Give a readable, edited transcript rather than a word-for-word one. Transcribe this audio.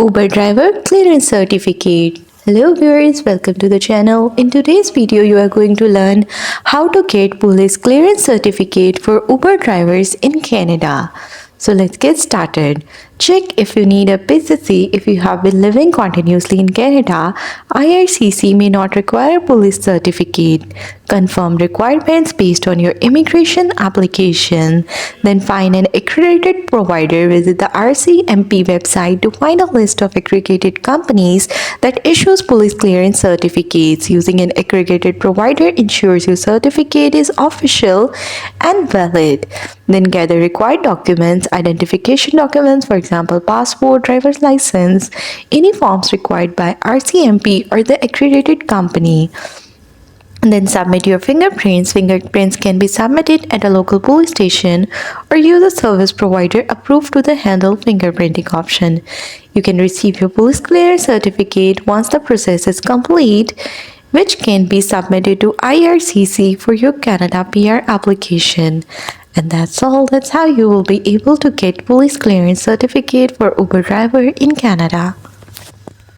Uber driver clearance certificate. Hello viewers, welcome to the channel. In today's video, you are going to learn how to get police clearance certificate for Uber drivers in Canada. So let's get started. Check if you need a PCC. If you have been living continuously in Canada, IRCC may not require a police certificate. Confirm requirements based on your immigration application. Then find an accredited provider. Visit the RCMP website to find a list of accredited companies that issues police clearance certificates. Using an accredited provider ensures your certificate is official and valid. Then gather required documents, identification documents, for example, passport, driver's license, any forms required by RCMP or the accredited company. And then submit your fingerprints. Fingerprints can be submitted at a local police station or use a service provider approved to the handle fingerprinting option. You can receive your police clearance certificate once the process is complete, which can be submitted to IRCC for your Canada PR application. And that's all. That's how you will be able to get police clearance certificate for Uber driver in Canada.